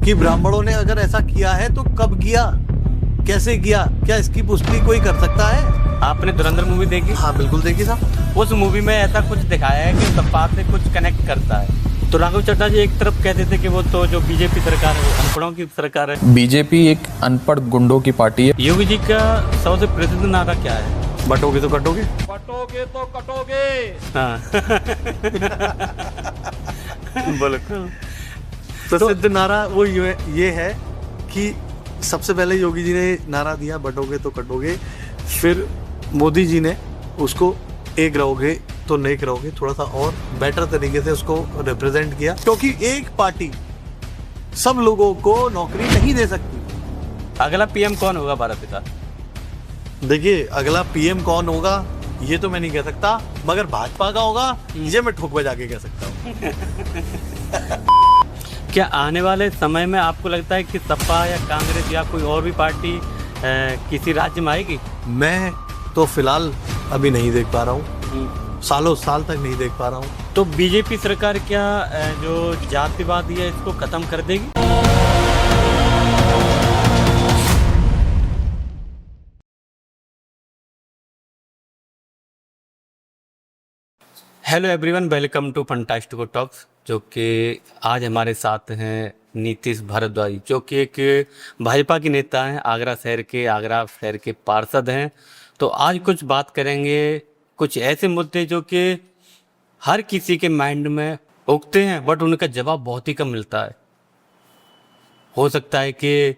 कि ब्राह्मणों ने अगर ऐसा किया है तो कब किया, कैसे किया, क्या इसकी पुष्टि कोई कर सकता है? आपने धुरंधर मूवी देखी? हाँ बिल्कुल देखी साहब। उस मूवी में ऐसा कुछ दिखाया है कि सपा से कुछ कनेक्ट करता है। तो राघव चड्ढा जी एक तरफ कहते थे कि वो तो जो बीजेपी सरकार है वो अनपढ़ों की सरकार है। बीजेपी एक अनपढ़ गुंडों की पार्टी है। योगी जी का सबसे प्रसिद्ध नारा क्या है? बटोगे तो कटोगे। कटोगे तो कटोगे। हाँ बिल्कुल। प्रसिद्ध नारा वो ये है कि सबसे पहले योगी जी ने नारा दिया बटोगे तो कटोगे, फिर मोदी जी ने उसको एक रहोगे तो नेक रहोगे थोड़ा सा और बेटर तरीके से उसको रिप्रेजेंट किया, क्योंकि एक पार्टी सब लोगों को नौकरी नहीं दे सकती। अगला पीएम कौन होगा भारत का? देखिए अगला पीएम कौन होगा ये तो मैं नहीं कह सकता, मगर भाजपा का होगा ये मैं ठोक बजा के कह सकता हूँ। क्या आने वाले समय में आपको लगता है कि सपा या कांग्रेस या कोई और भी पार्टी किसी राज्य में आएगी? मैं तो फिलहाल अभी नहीं देख पा रहा हूँ, सालों साल तक नहीं देख पा रहा हूँ। तो बीजेपी सरकार क्या जो जातिवाद है इसको खत्म कर देगी? Hello everyone, welcome to Fantastico talks. जो कि आज हमारे साथ हैं नीतीश भारद्वाज, जो कि एक भाजपा के नेता हैं, आगरा शहर के पार्षद हैं। तो आज कुछ बात करेंगे कुछ ऐसे मुद्दे जो कि हर किसी के माइंड में उगते हैं बट उनका जवाब बहुत ही कम मिलता है। हो सकता है कि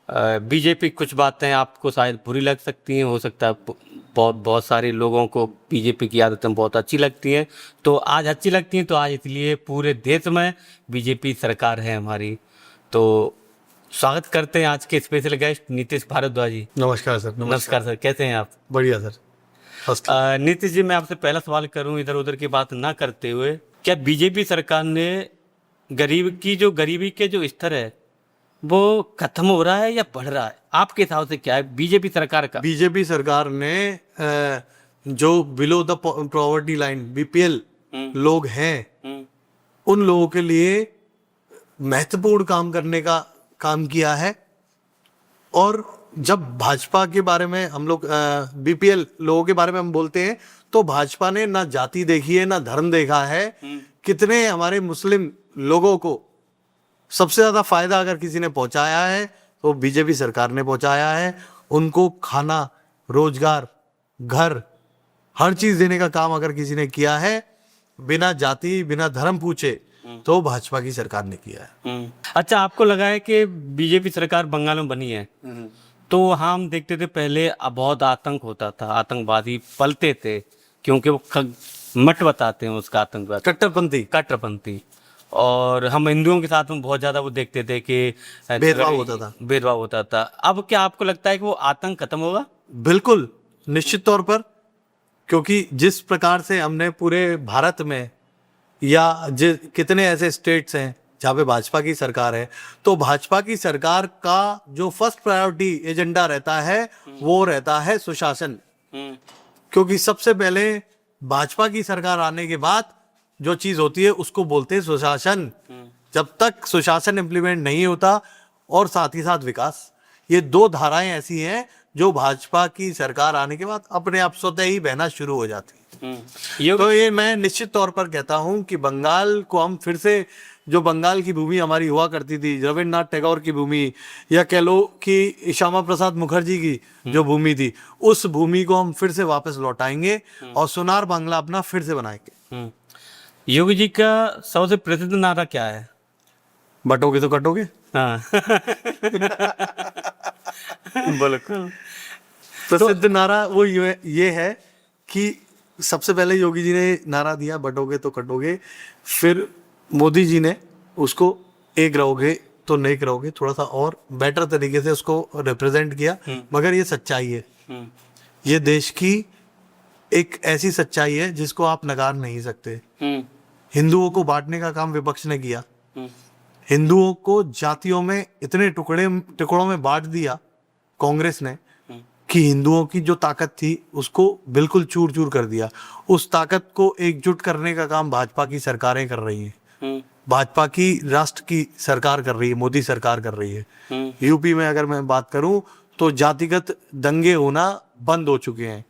बीजेपी कुछ बातें आपको शायद बुरी लग सकती हैं, हो सकता है बहुत सारे लोगों को बीजेपी की आदतें बहुत अच्छी लगती हैं। तो आज अच्छी लगती हैं तो आज इसलिए पूरे देश में बीजेपी सरकार है हमारी। तो स्वागत करते हैं आज के स्पेशल गेस्ट नीतीश भारद्वाज जी। नमस्कार सर। नमस्कार सर, कैसे हैं आप? बढ़िया सर। नीतीश जी, मैं आपसे पहला सवाल करूं इधर उधर की बात ना करते हुए, क्या बीजेपी सरकार ने गरीबी के जो स्तर है वो खत्म हो रहा है या बढ़ रहा है? आपके हिसाब से क्या है बीजेपी सरकार का? बीजेपी सरकार ने जो below the poverty line BPL लोग हैं उन लोगों के लिए महत्वपूर्ण काम करने का काम किया है। और जब भाजपा के बारे में हम लोग बीपीएल लोगों के बारे में हम बोलते हैं तो भाजपा ने ना जाति देखी है ना धर्म देखा है। कितने हमारे मुस्लिम लोगों को सबसे ज्यादा फायदा अगर किसी ने पहुंचाया है तो बीजेपी सरकार ने पहुंचाया है। उनको खाना, रोजगार, घर, हर चीज देने का काम अगर किसी ने किया है बिना जाति बिना धर्म पूछे तो भाजपा की सरकार ने किया है। अच्छा, आपको लगा है कि बीजेपी सरकार बंगाल में बनी है तो हम देखते थे पहले बहुत आतंक होता था, आतंकवादी पलते थे क्योंकि वो मत बताते हैं उसका आतंकवाद, कट्टरपंथी। और हम हिंदुओं के साथ में बहुत ज्यादा वो देखते थे कि भेदभाव होता था। अब क्या आपको लगता है कि वो आतंक खत्म होगा? बिल्कुल, निश्चित तौर पर, क्योंकि जिस प्रकार से हमने पूरे भारत में या कितने ऐसे स्टेट्स हैं जहाँ पे भाजपा की सरकार है, तो भाजपा की सरकार का जो फर्स्ट प्रायोरिटी एजेंडा रहता है वो रहता है सुशासन। क्योंकि सबसे पहले भाजपा की सरकार आने के बाद जो चीज होती है उसको बोलते हैं सुशासन। जब तक सुशासन इम्प्लीमेंट नहीं होता और साथ ही साथ विकास, ये दो धाराएं ऐसी हैं जो भाजपा की सरकार आने के बाद अपने आप स्वतः ही बहना शुरू हो जाती है। तो ये मैं निश्चित तौर पर कहता हूं कि बंगाल को हम फिर से, जो बंगाल की भूमि हमारी हुआ करती थी, रविन्द्रनाथ टैगोर की भूमि या कह लो कि श्यामा प्रसाद मुखर्जी की जो भूमि थी, उस भूमि को हम फिर से वापस लौटाएंगे और सोनार बांग्ला अपना फिर से बनाएंगे। योगी जी का सबसे प्रसिद्ध नारा क्या है? बटोगे तो कटोगे। हाँ बिल्कुल। प्रसिद्ध नारा वो ये है कि सबसे पहले योगी जी ने नारा दिया बटोगे तो कटोगे, फिर मोदी जी ने उसको एक रहोगे तो नेक रहोगे थोड़ा सा और बेटर तरीके से उसको रिप्रेजेंट किया। मगर ये सच्चाई है, ये देश की एक ऐसी सच्चाई है जिसको आप नकार नहीं सकते। हिंदुओं को बांटने का काम विपक्ष ने किया, हिंदुओं को जातियों में इतने टुकड़ों में बांट दिया कांग्रेस ने कि हिंदुओं की जो ताकत थी उसको बिल्कुल चूर चूर कर दिया। उस ताकत को एकजुट करने का काम भाजपा की सरकारें कर रही हैं। भाजपा की राष्ट्र की सरकार कर रही है, मोदी सरकार कर रही है। यूपी में अगर मैं बात करूं तो जातिगत दंगे होना बंद हो चुके हैं,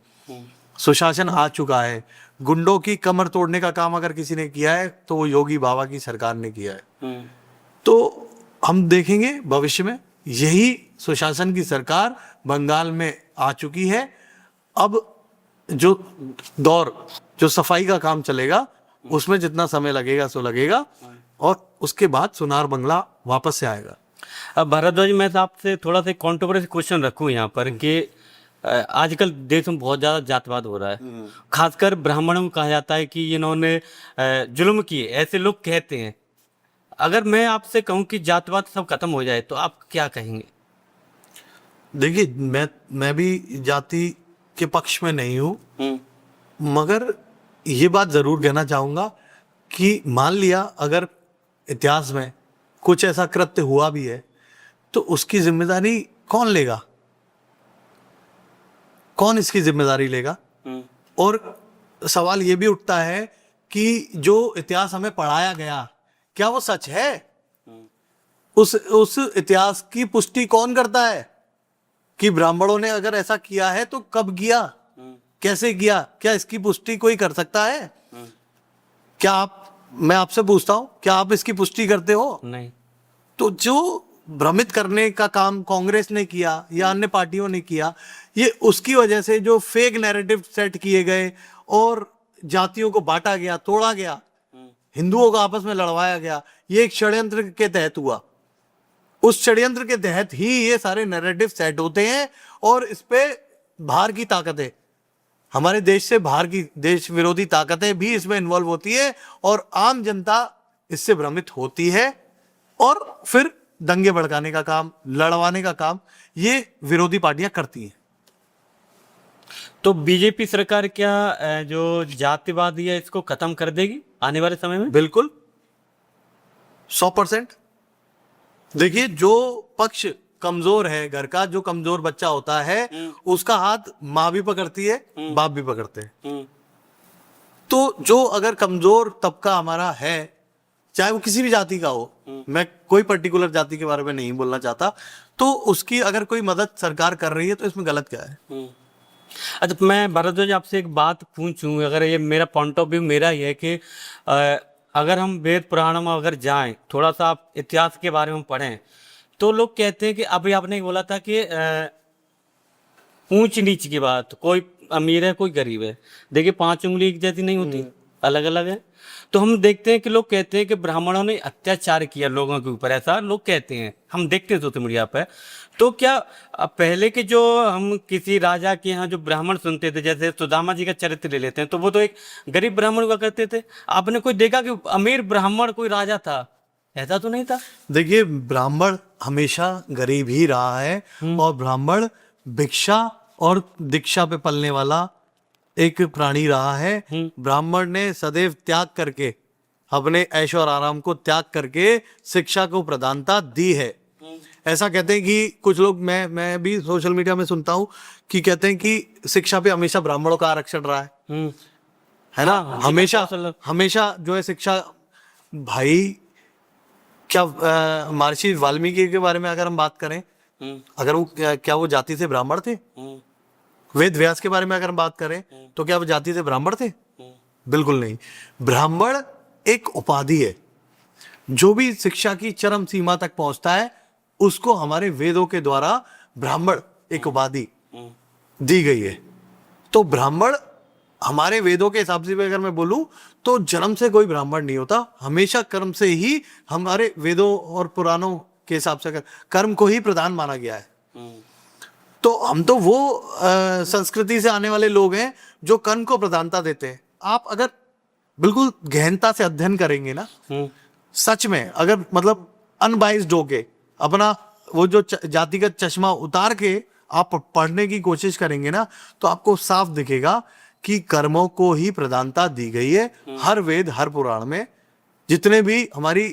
सुशासन आ चुका है। गुंडों की कमर तोड़ने का काम अगर किसी ने किया है तो वो योगी बाबा की सरकार ने किया है। तो हम देखेंगे भविष्य में यही सुशासन की सरकार बंगाल में आ चुकी है। अब जो दौर जो सफाई का काम चलेगा उसमें जितना समय लगेगा सो लगेगा, और उसके बाद सुनार बंगला वापस से आएगा। अब भारद्वाज, मैं तो आपसे थोड़ा सा कॉन्ट्रोवर्सी क्वेश्चन रखूं यहाँ पर कि आजकल देश में बहुत ज़्यादा जातवाद हो रहा है, खासकर ब्राह्मणों को कहा जाता है कि इन्होंने जुल्म किए, ऐसे लोग कहते हैं। अगर मैं आपसे कहूं कि जातवाद सब खत्म हो जाए तो आप क्या कहेंगे? देखिए, मैं भी जाति के पक्ष में नहीं हूँ, मगर ये बात जरूर कहना चाहूंगा कि मान लिया अगर इतिहास में कुछ ऐसा कृत्य हुआ भी है तो उसकी जिम्मेदारी कौन लेगा? कौन इसकी जिम्मेदारी लेगा? और सवाल ये भी उठता है कि जो इतिहास हमें पढ़ाया गया क्या वो सच है? उस इतिहास की पुष्टि कौन करता है कि ब्राह्मणों ने अगर ऐसा किया है तो कब किया, कैसे किया? क्या इसकी पुष्टि कोई कर सकता है? क्या मैं आपसे पूछता हूं, क्या आप इसकी पुष्टि करते हो? नहीं। तो जो भ्रमित करने का काम कांग्रेस ने किया या अन्य पार्टियों ने किया, ये उसकी वजह से जो फेक नैरेटिव सेट किए गए और जातियों को बांटा गया, तोड़ा गया, हिंदुओं को आपस में लड़वाया गया, ये एक षड्यंत्र के तहत हुआ। उस षड्यंत्र के तहत ही ये सारे नैरेटिव सेट होते हैं और इस पे बाहर की ताकतें, हमारे देश से बाहर की देश विरोधी ताकतें भी इसमें इन्वॉल्व होती है और आम जनता इससे भ्रमित होती है और फिर दंगे भड़काने का काम, लड़वाने का काम ये विरोधी पार्टियां करती हैं। तो बीजेपी सरकार क्या जो जातिवाद है इसको खत्म कर देगी आने वाले समय में? बिल्कुल, 100%। देखिए, जो पक्ष कमजोर है, घर का जो कमजोर बच्चा होता है उसका हाथ माँ भी पकड़ती है, बाप भी पकड़ते हैं। तो जो अगर कमजोर तबका हमारा है, चाहे वो किसी भी जाति का हो, मैं कोई पर्टिकुलर जाति के बारे में नहीं बोलना चाहता, तो उसकी अगर कोई मदद सरकार कर रही है तो इसमें गलत क्या है? अच्छा, मैं भारद्वाज आपसे एक बात पूछूं, अगर ये मेरा पॉइंट ऑफ व्यू मेरा ही है कि अगर हम वेद पुराणों में अगर जाएं, थोड़ा सा आप इतिहास के बारे में पढ़ें, तो लोग कहते हैं कि अभी आपने बोला था कि ऊंच नीच की बात, कोई अमीर है कोई गरीब है, देखिए 5 उंगली एक जैसी नहीं होती, अलग अलग है। तो हम देखते हैं कि लोग कहते हैं कि ब्राह्मणों ने अत्याचार किया लोगों के ऊपर, ऐसा लोग कहते हैं, हम देखते हैं सोशल मीडिया पे। तो क्या पहले के जो हम किसी राजा के यहाँ जो ब्राह्मण सुनते थे, जैसे सुदामा जी का चरित्र ले लेते हैं, तो वो तो एक गरीब ब्राह्मण हुआ करते थे। आपने कोई देखा कि अमीर ब्राह्मण कोई राजा था? ऐसा तो नहीं था। देखिए, ब्राह्मण हमेशा गरीब ही रहा है और ब्राह्मण भिक्षा और दीक्षा पे पलने वाला एक प्राणी रहा है। ब्राह्मण ने सदैव त्याग करके, अपने ऐशो और आराम को त्याग करके शिक्षा को प्रधानता दी है। ऐसा कहते हैं कि कुछ लोग, मैं भी सोशल मीडिया में सुनता हूँ कि कहते हैं कि शिक्षा पे हमेशा ब्राह्मणों का आरक्षण रहा है ना? हमेशा जो है शिक्षा, भाई क्या महर्षि वाल्मीकि के बारे में अगर हम बात करें, अगर वो क्या वो जाति से ब्राह्मण थे? वेद व्यास के बारे में अगर हम बात करें तो क्या वो जाति से ब्राह्मण थे? बिल्कुल नहीं। ब्राह्मण एक उपाधि है, जो भी शिक्षा की चरम सीमा तक पहुंचता है उसको हमारे वेदों के द्वारा ब्राह्मण एक उपाधि दी गई है। तो ब्राह्मण हमारे वेदों के हिसाब से अगर मैं बोलूं तो जन्म से कोई ब्राह्मण नहीं होता, हमेशा कर्म से ही, हमारे वेदों और पुराणों के हिसाब से कर्म को ही प्रधान माना गया है। तो हम तो वो संस्कृति से आने वाले लोग हैं जो कर्म को प्रधानता देते हैं। आप अगर बिल्कुल गहनता से अध्ययन करेंगे ना, सच में अगर मतलब अनबाइस्ड होके अपना वो जो जातिगत चश्मा उतार के आप पढ़ने की कोशिश करेंगे ना, तो आपको साफ दिखेगा कि कर्मों को ही प्रधानता दी गई है। हर वेद, हर पुराण में, जितने भी हमारी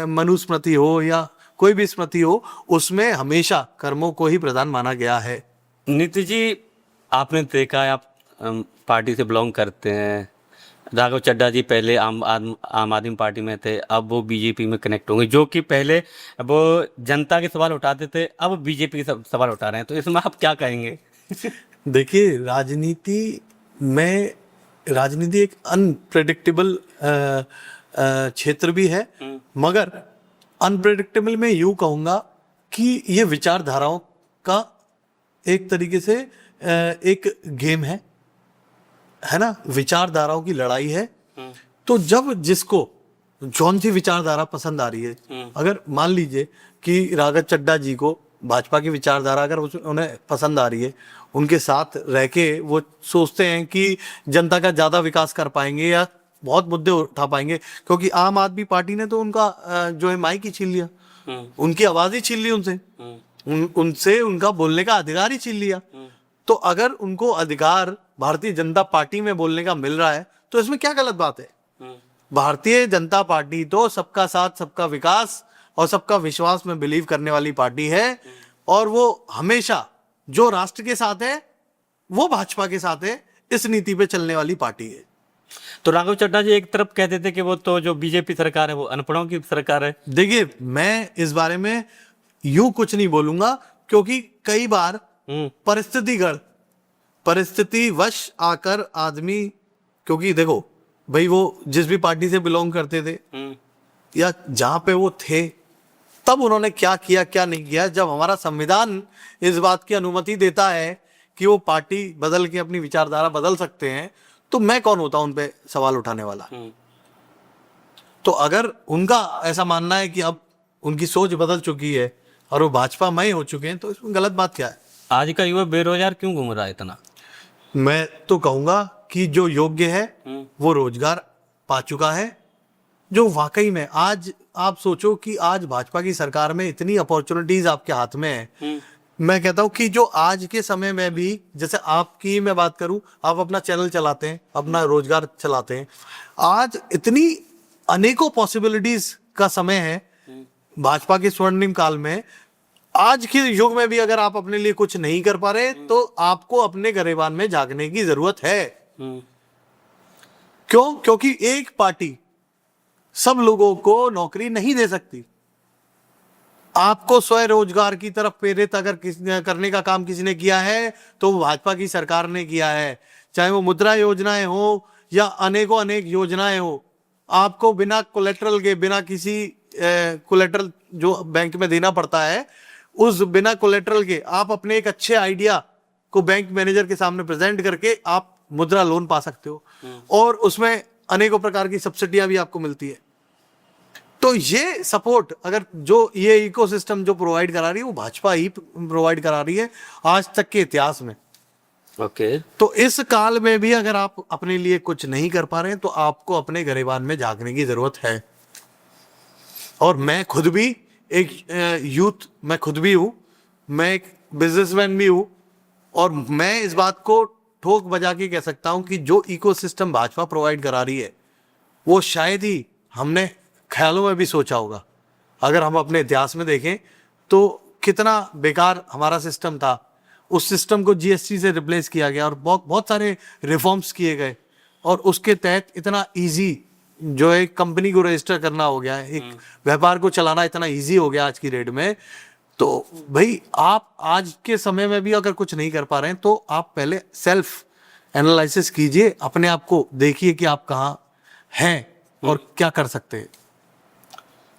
मनुस्मृति हो या कोई भी स्मृति हो, उसमें हमेशा कर्मों को ही प्रधान माना गया है। नीतीश जी, आपने देखा है, आप पार्टी से बिलोंग करते हैं, राघव चड्ढा जी पहले आम आदमी पार्टी में थे, अब वो बीजेपी में कनेक्ट होंगे, जो कि पहले वो जनता के सवाल उठाते थे, अब बीजेपी के सवाल उठा रहे हैं, तो इसमें आप क्या कहेंगे? देखिए, राजनीति एक अनप्रेडिक्टेबल क्षेत्र भी है, मगर अनप्रेडिक्टेबल में यूं कहूंगा कि ये विचारधाराओं का एक तरीके से एक गेम है ना, विचारधाराओं की लड़ाई है। तो जब जिसको जौन सी विचारधारा पसंद आ रही है, अगर मान लीजिए कि राघव चड्ढा जी को भाजपा की विचारधारा अगर उन्हें पसंद आ रही है, उनके साथ रह के वो सोचते हैं कि जनता का ज्यादा विकास कर पाएंगे या बहुत मुद्दे उठा पाएंगे, क्योंकि आम आदमी पार्टी ने तो उनका जो है माइक ही छीन लिया, उनकी आवाज ही छीन ली उनसे, उनसे उनका बोलने का अधिकार ही छीन लिया। तो अगर उनको अधिकार भारतीय जनता पार्टी में बोलने का मिल रहा है तो इसमें क्या गलत बात है? भारतीय जनता पार्टी तो सबका साथ, सबका विकास और सबका विश्वास में बिलीव करने वाली पार्टी है, और वो हमेशा जो राष्ट्र के साथ है वो भाजपा के साथ है, इस नीति पे चलने वाली पार्टी है। तो राघव चड्ढा जी एक तरफ कहते थे कि वो तो जो बीजेपी सरकार है वो अनपढ़ों की सरकार है। देखिए, मैं इस बारे में यूं कुछ नहीं बोलूंगा, क्योंकि कई बार परिस्थितिवश आकर आदमी, क्योंकि देखो भाई, वो जिस भी पार्टी से बिलोंग करते थे या जहां पे वो थे, तब उन्होंने क्या किया क्या नहीं किया, जब हमारा संविधान इस बात की अनुमति देता है कि वो पार्टी बदल के अपनी विचारधारा बदल सकते हैं, तो मैं कौन होता हूं उन पे सवाल उठाने वाला। तो अगर उनका ऐसा मानना है कि अब उनकी सोच बदल चुकी है और वो भाजपामय हो चुके हैं, तो इसमें गलत बात क्या है? आज का युवा बेरोजगार क्यों घूम रहा है इतना? मैं तो कहूंगा कि जो योग्य है वो रोजगार पा चुका है, जो वाकई में आज आप सोचो कि आज भाजपा की सरकार में इतनी अपॉर्चुनिटीज आपके हाथ में है। मैं कहता हूं कि जो आज के समय में भी, जैसे आपकी मैं बात करूं, आप अपना चैनल चलाते हैं, अपना रोजगार चलाते हैं, आज इतनी अनेकों पॉसिबिलिटीज का समय है भाजपा के स्वर्णिम काल में। आज के युग में भी अगर आप अपने लिए कुछ नहीं कर पा रहे तो आपको अपने गरेबान में झांकने की जरूरत है। क्यों? क्योंकि एक पार्टी सब लोगों को नौकरी नहीं दे सकती। आपको स्वरोजगार की तरफ प्रेरित अगर करने का काम किसी ने किया है तो भाजपा की सरकार ने किया है, चाहे वो मुद्रा योजनाएं हो या अनेकों अनेक योजनाएं हो। आपको बिना कोलेटरल के, बिना किसी कोलेटरल जो बैंक में देना पड़ता है, उस बिना कोलेटरल के आप अपने एक अच्छे आइडिया को बैंक मैनेजर के सामने प्रेजेंट करके आप मुद्रा लोन पा सकते हो, और उसमें अनेकों प्रकार की सब्सिडियां भी आपको मिलती है। तो ये सपोर्ट अगर जो ये इकोसिस्टम जो प्रोवाइड करा रही है वो भाजपा ही प्रोवाइड करा रही है आज तक के इतिहास में। ओके। तो इस काल में भी अगर आप अपने लिए कुछ नहीं कर पा रहे हैं तो आपको अपने गरेबान में झांकने की जरूरत है। और मैं खुद भी एक यूथ, मैं खुद भी हूं, मैं एक बिजनेसमैन भी हूं, और मैं इस बात को ठोक बजा के कह सकता हूं कि जो इकोसिस्टम भाजपा प्रोवाइड करा रही है वो शायद ही हमने ख्यालों में भी सोचा होगा। अगर हम अपने इतिहास में देखें तो कितना बेकार हमारा सिस्टम था, उस सिस्टम को जीएसटी से रिप्लेस किया गया और बहुत सारे रिफॉर्म्स किए गए, और उसके तहत इतना इजी जो है कंपनी को रजिस्टर करना हो गया है, एक व्यापार को चलाना इतना इजी हो गया आज की डेट में। तो भाई, आप आज के समय में भी अगर कुछ नहीं कर पा रहे हैं तो आप पहले सेल्फ एनालिसिस कीजिए, अपने आप को देखिए कि आप कहाँ हैं और क्या कर सकते हैं।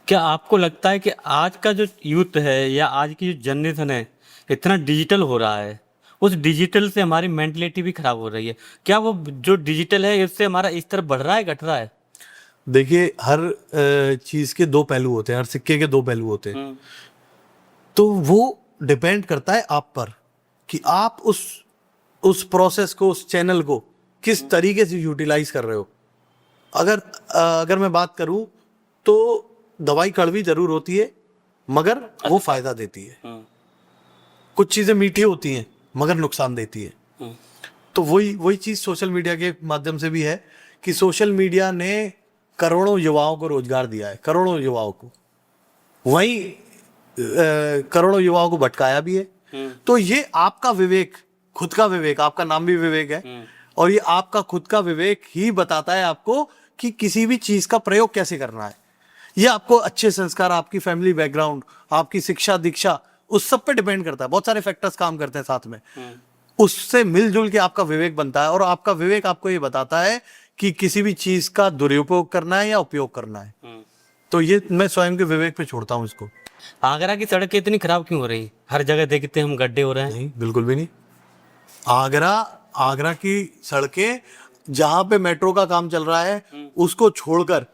क्या आपको लगता है कि आज का जो यूथ है या आज की जो जनरेशन है इतना डिजिटल हो रहा है, उस डिजिटल से हमारी मेंटलिटी भी खराब हो रही है? क्या वो जो डिजिटल है इससे हमारा इस तरफ बढ़ रहा है, घट रहा है? देखिए, हर चीज के दो पहलू होते हैं, हर सिक्के के दो पहलू होते हैं। तो वो डिपेंड करता है आप पर कि आप उस प्रोसेस को, उस चैनल को किस तरीके से यूटिलाइज कर रहे हो। अगर मैं बात करूं तो दवाई कड़वी जरूर होती है मगर वो फायदा देती है। कुछ चीजें मीठी होती हैं मगर नुकसान देती है। तो वही चीज सोशल मीडिया के माध्यम से भी है कि सोशल मीडिया ने करोड़ों युवाओं को रोजगार दिया है, करोड़ों युवाओं को, वही करोड़ों युवाओं को भटकाया भी है। तो ये आपका विवेक, खुद का विवेक, आपका नाम भी विवेक है, और ये आपका खुद का विवेक ही बताता है आपको कि किसी भी चीज का प्रयोग कैसे करना है। ये आपको अच्छे संस्कार, आपकी फैमिली बैकग्राउंड, आपकी शिक्षा दीक्षा, उस सब पे डिपेंड करता है। बहुत सारे फैक्टर्स काम करते हैं साथ में, उससे मिलजुल के आपका विवेक बनता है। और आपका विवेक आपको ये बताता है कि किसी भी चीज का दुरुपयोग करना है या उपयोग करना है। तो ये मैं स्वयं के विवेक पे छोड़ता हूँ इसको। आगरा की सड़कें इतनी खराब क्यों हो रही? हर जगह देखते हैं हम गड्ढे हो रहे हैं। नहीं, बिल्कुल भी नहीं। आगरा की सड़कें, जहां पे मेट्रो का काम चल रहा है उसको छोड़कर,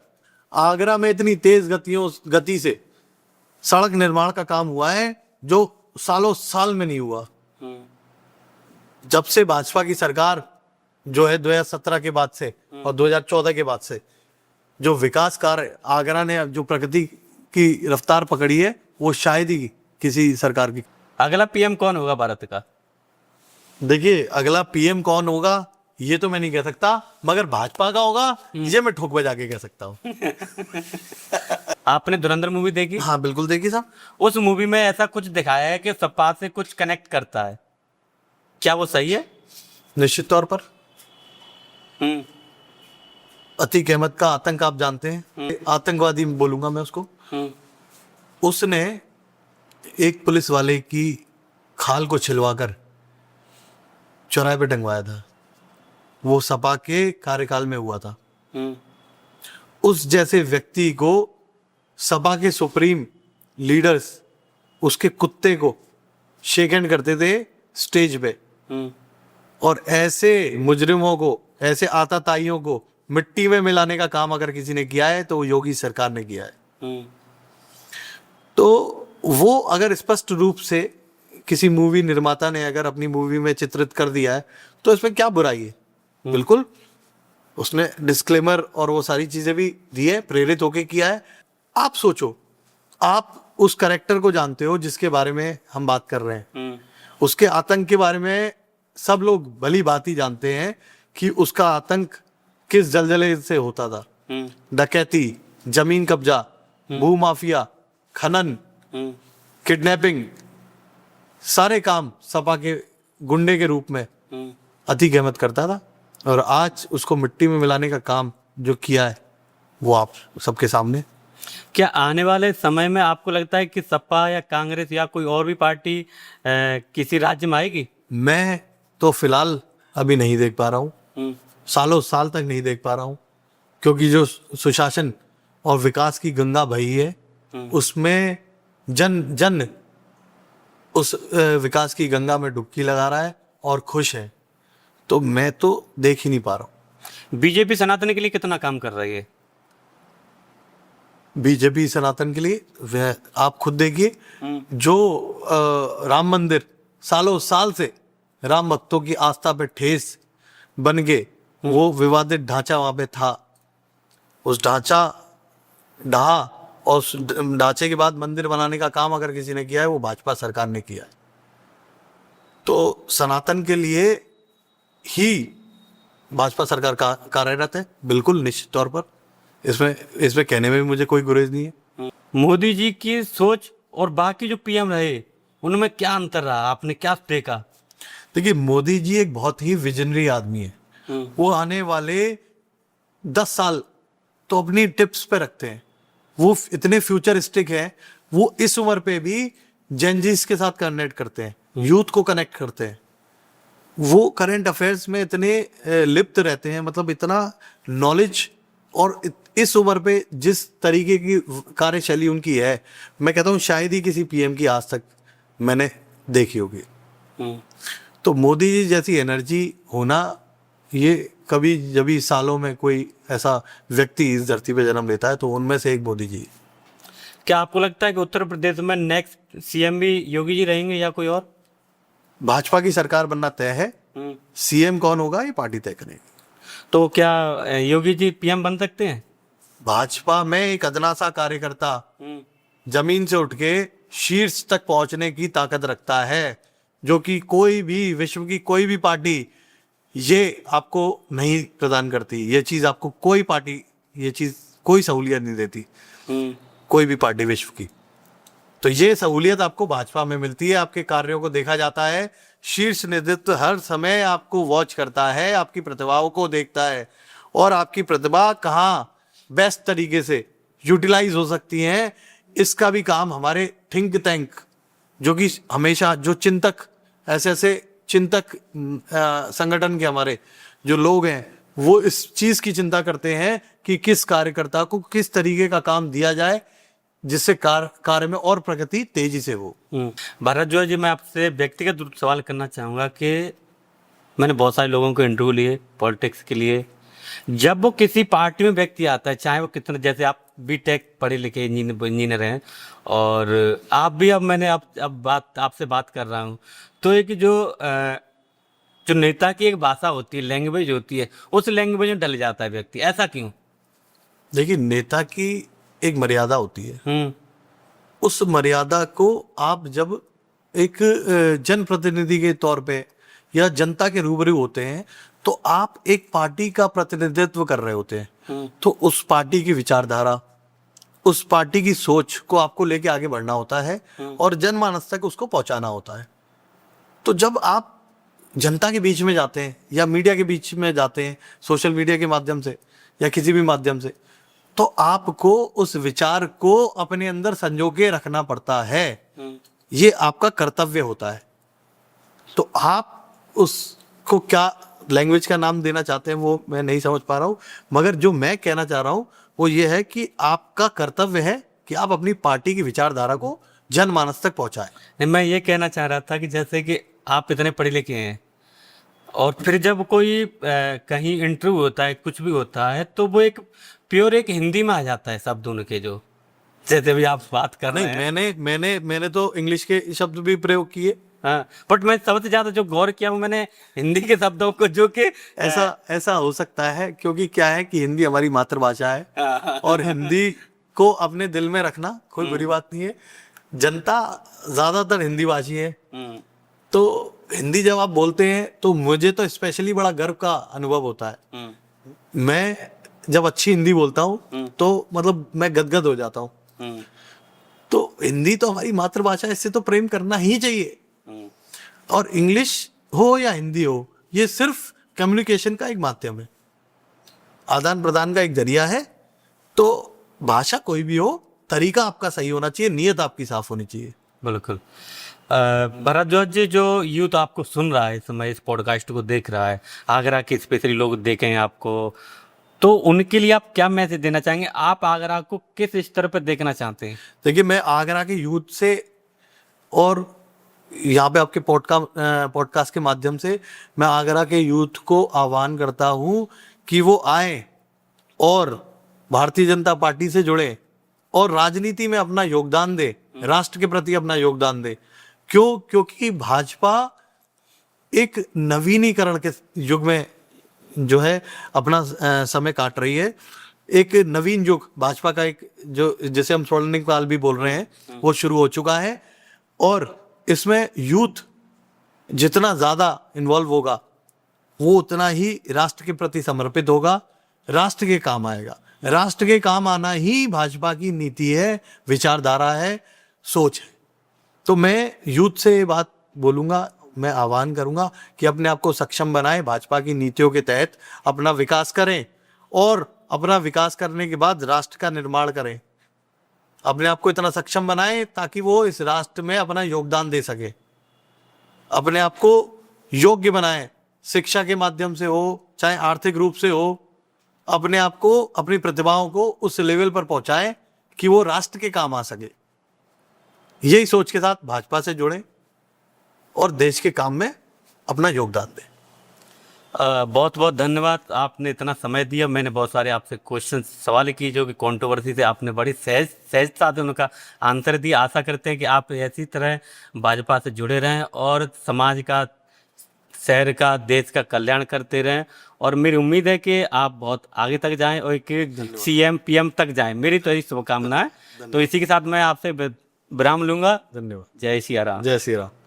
आगरा में इतनी तेज गति से सड़क निर्माण का काम हुआ है जो सालों साल में नहीं हुआ। जब से भाजपा की सरकार जो है 2017 के बाद से और 2014 के बाद से जो विकास कार्य आगरा ने जो प्रगति की रफ्तार पकड़ी है, वो शायद ही किसी सरकार की। अगला पीएम कौन होगा भारत का? देखिए, अगला पीएम कौन होगा ये तो मैं नहीं कह सकता, मगर भाजपा का होगा ये मैं ठोक बजा के कह सकता हूँ। आपने धुरंधर मूवी देखी? हाँ, बिल्कुल देखी साहब। उस मूवी में ऐसा कुछ दिखाया है कि सपा से कुछ कनेक्ट करता है, क्या वो सही है? निश्चित तौर पर। अतीक अहमद का आतंक आप जानते हैं, आतंकवादी बोलूंगा मैं उसको। उसने एक पुलिस वाले की खाल को छिलवाकर चौराहे पे टंगवाया था। वो सपा के कार्यकाल में हुआ था। उस जैसे व्यक्ति को सपा के सुप्रीम लीडर्स उसके कुत्ते को शेक हैंड करते थे स्टेज पे। और ऐसे मुजरिमों को, ऐसे आताताइयों को मिट्टी में मिलाने का काम अगर किसी ने किया है तो वो योगी सरकार ने किया है। तो वो अगर स्पष्ट रूप से किसी मूवी निर्माता ने अगर अपनी मूवी में चित्रित कर दिया है तो इसमें क्या बुराई है? बिल्कुल, उसने डिस्क्लेमर और वो सारी चीजें भी दी है, प्रेरित होके किया है। आप सोचो, आप उस कैरेक्टर को जानते हो जिसके बारे में हम बात कर रहे हैं, उसके आतंक के बारे में सब लोग भली भांति जानते हैं कि उसका आतंक किस जलजले से होता था। डकैती, जमीन कब्जा, भू माफिया, खनन, किडनैपिंग, सारे काम सपा के गुंडे के रूप में अतीक अहमद करता था। और आज उसको मिट्टी में मिलाने का काम जो किया है वो आप सबके सामने। क्या आने वाले समय में आपको लगता है कि सपा या कांग्रेस या कोई और भी पार्टी किसी राज्य में आएगी? मैं तो फिलहाल अभी नहीं देख पा रहा हूँ, सालों साल तक नहीं देख पा रहा हूँ, क्योंकि जो सुशासन और विकास की गंगा बही है उसमें जन जन उस विकास की गंगा में डुबकी लगा रहा है और खुश है। तो मैं तो देख ही नहीं पा रहा हूँ। बीजेपी सनातन के लिए कितना काम कर रही है? बीजेपी सनातन के लिए वह आप खुद देखिए, जो राम मंदिर सालों साल से राम भक्तों की आस्था पे ठेस बन गए, वो विवादित ढांचा वहां पे था, उस ढांचा ढहा और उस ढांचे के बाद मंदिर बनाने का काम अगर किसी ने किया है वो भाजपा सरकार ने किया है। तो सनातन के लिए ही भाजपा सरकार का कार्यरत है, बिल्कुल निश्चित तौर पर। इसमें कहने में भी मुझे कोई गुरेज नहीं है। मोदी जी की सोच और बाकी जो पीएम रहे उनमें क्या अंतर रहा, आपने क्या देखा? देखिए, मोदी जी एक बहुत ही विजनरी आदमी है। वो आने वाले 10 साल तो अपनी टिप्स पे रखते हैं। वो इतने फ्यूचरिस्टिक है, वो इस उम्र पे भी जेनजीस के साथ कनेक्ट करते हैं, यूथ को कनेक्ट करते हैं। वो करंट अफेयर्स में इतने लिप्त रहते हैं, मतलब इतना नॉलेज, और इस उम्र पे जिस तरीके की कार्यशैली उनकी है, मैं कहता हूँ शायद ही किसी पीएम की आज तक मैंने देखी होगी। तो मोदी जी जैसी एनर्जी होना, ये कभी जभी सालों में कोई ऐसा व्यक्ति इस धरती पे जन्म लेता है तो उनमें से एक मोदी जी। क्या आपको लगता है कि उत्तर प्रदेश में नेक्स्ट सीएम भी योगी जी रहेंगे या कोई और? भाजपा की सरकार बनना तय है, सीएम कौन होगा ये पार्टी तय करेगी। तो क्या योगी जी पीएम बन सकते हैं? भाजपा में एक अदना सा कार्यकर्ता जमीन से उठ के शीर्ष तक पहुंचने की ताकत रखता है, जो कि कोई भी विश्व की कोई भी पार्टी ये आपको नहीं प्रदान करती। ये चीज आपको कोई पार्टी, ये चीज कोई सहूलियत नहीं देती, कोई भी पार्टी विश्व की। तो ये सहूलियत आपको भाजपा में मिलती है। आपके कार्यों को देखा जाता है, शीर्ष नेतृत्व हर समय आपको वॉच करता है, आपकी प्रतिभाओं को देखता है और आपकी प्रतिभा कहाँ बेस्ट तरीके से यूटिलाइज हो सकती है, इसका भी काम हमारे थिंक टैंक, जो कि हमेशा जो चिंतक, ऐसे ऐसे चिंतक संगठन के हमारे जो लोग हैं, वो इस चीज की चिंता करते हैं कि किस कार्यकर्ता को किस तरीके का काम दिया जाए जिससे कार्य में और प्रगति तेजी से हो। भारद्वाज जी, मैं आपसे व्यक्तिगत रूप से सवाल करना चाहूँगा कि मैंने बहुत सारे लोगों को इंटरव्यू लिए पॉलिटिक्स के लिए, जब वो किसी पार्टी में व्यक्ति आता है, चाहे वो कितना, जैसे आप बीटेक पढ़े लिखे इंजीनियर हैं और आप भी, अब मैंने अब आपसे बात कर रहा हूँ, तो एक जो नेता की एक भाषा होती है, लैंग्वेज होती है, उस लैंग्वेज में डल जाता है व्यक्ति, ऐसा क्यों? देखिए, नेता की एक मर्यादा होती है, उस मर्यादा को आप जब एक जनप्रतिनिधि के तौर पे या जनता के रूबरू होते हैं तो आप एक पार्टी का प्रतिनिधित्व कर रहे होते हैं, तो उस पार्टी की विचारधारा, उस पार्टी की सोच को आपको लेके आगे बढ़ना होता है और जनमानस तक उसको पहुंचाना होता है। तो जब आप जनता के बीच में जाते हैं या मीडिया के बीच में जाते हैं, सोशल मीडिया के माध्यम से या किसी भी माध्यम से, तो आपको उस विचार को अपने अंदर संजो के रखना पड़ता है, ये आपका कर्तव्य होता है। तो आप उसको क्या लैंग्वेज का नाम देना चाहते हैं वो मैं नहीं समझ पा रहा हूँ, मगर जो मैं कहना चाह रहा हूँ वो ये है कि आपका कर्तव्य है कि आप अपनी पार्टी की विचारधारा को जनमानस तक पहुंचाएं। नहीं, मैं ये कहना चाह रहा था कि जैसे कि आप इतने पढ़े लिखे हैं और फिर जब कोई कहीं इंटरव्यू होता है, कुछ भी होता है, तो वो एक प्योर एक हिंदी में आ जाता है शब्द उनके, जो जैसे भी आप बात कर रहे हैं। मैंने तो इंग्लिश के शब्द भी प्रयोग किए। हाँ, बट मैं सबसे ज्यादा जो गौर किया वो मैंने हिंदी के शब्दों को, जो कि ऐसा हो सकता है क्योंकि क्या है कि हिंदी हमारी मातृभाषा है और हिंदी को अपने दिल में रखना कोई बुरी बात नहीं है। जनता ज्यादातर हिंदी भाषी है, तो हिंदी जब आप बोलते हैं तो मुझे तो स्पेशली बड़ा गर्व का अनुभव होता है। मैं जब अच्छी हिंदी बोलता हूँ तो मतलब मैं गदगद हो जाता हूँ। तो हिंदी तो हमारी मातृभाषा है, इससे तो प्रेम करना ही चाहिए। और इंग्लिश हो या हिंदी हो, ये सिर्फ कम्युनिकेशन का एक माध्यम है, आदान प्रदान का एक जरिया है। तो भाषा कोई भी हो, तरीका आपका सही होना चाहिए, नीयत आपकी साफ होनी चाहिए। बिल्कुल। भारद्वाज जी, जो यूथ आपको सुन रहा है इस समय, इस पॉडकास्ट को देख रहा है, आगरा के स्पेशली लोग देखें आपको, तो उनके लिए आप क्या मैसेज देना चाहेंगे? आप आगरा को किस स्तर पर देखना चाहते हैं? देखिए, मैं आगरा के यूथ से और यहाँ पे आपके पॉडकास्ट के माध्यम से मैं आगरा के यूथ को आह्वान करता हूँ कि वो आए और भारतीय जनता पार्टी से जुड़े और राजनीति में अपना योगदान दे, राष्ट्र के प्रति अपना योगदान दे। क्योंकि भाजपा एक नवीनीकरण के युग में जो है अपना समय काट रही है। एक नवीन युग भाजपा का, एक जो जिसे हम स्वर्णिम काल भी बोल रहे हैं, वो शुरू हो चुका है और इसमें यूथ जितना ज्यादा इन्वॉल्व होगा वो उतना ही राष्ट्र के प्रति समर्पित होगा, राष्ट्र के काम आएगा। राष्ट्र के काम आना ही भाजपा की नीति है, विचारधारा है, सोच है। तो मैं यूथ से ये बात बोलूंगा, मैं आह्वान करूंगा कि अपने आप को सक्षम बनाएं, भाजपा की नीतियों के तहत अपना विकास करें और अपना विकास करने के बाद राष्ट्र का निर्माण करें। अपने आप को इतना सक्षम बनाएं ताकि वो इस राष्ट्र में अपना योगदान दे सके। अपने आप को योग्य बनाएं, शिक्षा के माध्यम से हो, चाहे आर्थिक रूप से हो। अपने आप को, अपनी प्रतिभाओं को उस लेवल पर पहुंचाएं कि वो राष्ट्र के काम आ सके। यही सोच के साथ भाजपा से जुड़ें और देश के काम में अपना योगदान दें। बहुत बहुत धन्यवाद, आपने इतना समय दिया। मैंने बहुत सारे आपसे क्वेश्चन सवाल किए जो कि कंट्रोवर्सी से आपने बड़ी सहजता से उनका आंसर दिया। आशा करते हैं कि आप ऐसी तरह भाजपा से जुड़े रहें और समाज का, शहर का, देश का कल्याण करते रहें। और मेरी उम्मीद है कि आप बहुत आगे तक जाएं और एक CM PM तक जाएं। मेरी तो यही शुभकामना है। तो इसी के साथ मैं आपसे विराम लूंगा। धन्यवाद। जय सिया राम। जय श्री राम।